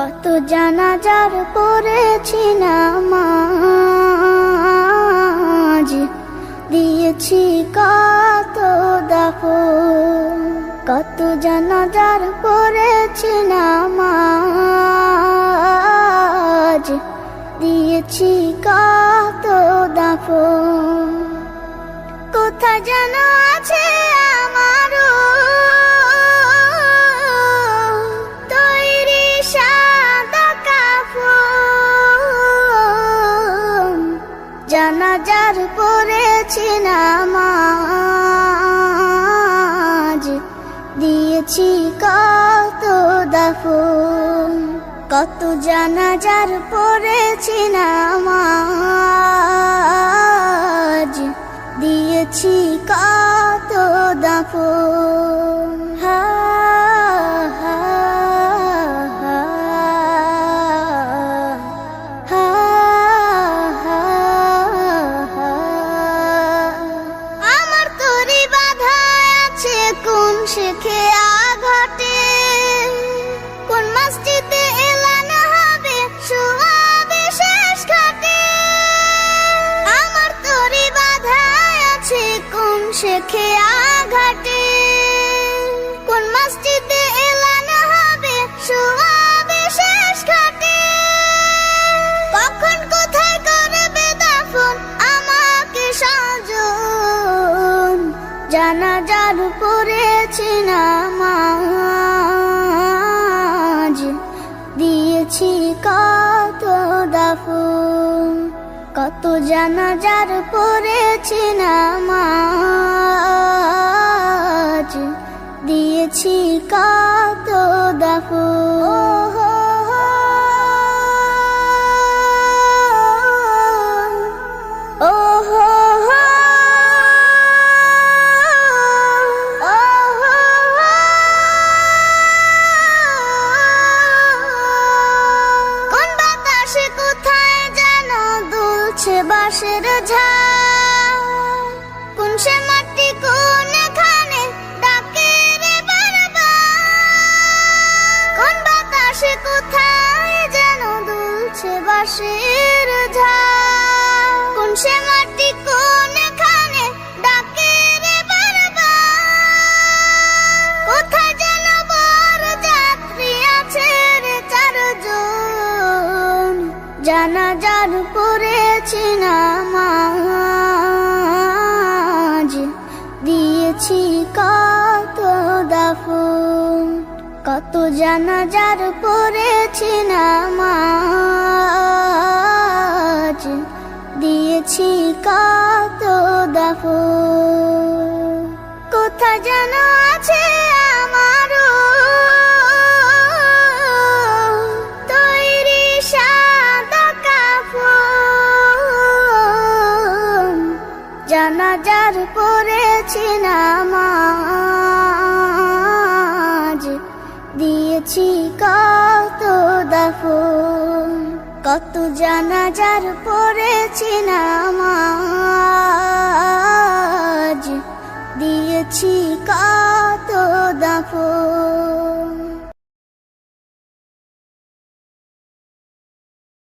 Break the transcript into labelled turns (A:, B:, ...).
A: কত জানাজার পড়েছি নামাজ, দিয়েছি কত দাফন। কত জানাজার পড়েছি নামাজ, দিয়েছি কত দাফন। কোথায় যেন আছে আমারও তৈরি সাদা কাফন। জানাজার পড়েছি নামাজ, দিয়েছি কত দাফন। কত জানাজার পড়েছি নামাজ, দিয়েছি কত দাফন। হা হা হা হা হা হা। আমার তরি বাঁধা আছে কোন শেখে আঘাটে, কোন মসজিদে এলান হবে শোয়াবে শেষ ঘাটে। আমার তরি বাঁধা আছে কোন শেখে আঘাটে, কোন মসজিদে এলান হবে শোয়াবে শেষ ঘাটে। কখন কোথায় করবে দাফন আমাকে সাজন। জানাজার পড়েছি নামাজ, দিয়েছি কত দাফন। কত জানাজার পড়েছি নামাজ, দিয়েছি কত দাফন। ও হো হো কোন বাতাসে কোথায় যেন দুলছে বাঁশের ঝাড়, কোন সে মাটি কোনখানে ডাকে রে বারবার। কোন বাতাসে কোথায় যেন দুলছে বাঁশের ঝাড়, কোন সে মাটি কোনখানে ডাকে রে বারবার। কোথায় যেন বর যাত্রী আছে রে চারজন। জানাজার পড়েছি নামাজ, দিয়েছি কত দাফন। কত জানাজার পড়েছি নামাজ, দিয়েছি কত দাফন। কোথায় যেন আছে আমারও তৈরি সাদা কাফন। জানাজার পড়েছি নামাজ, দিয়েছি কত দাফন। কত জানাজার পড়েছি নামাজ।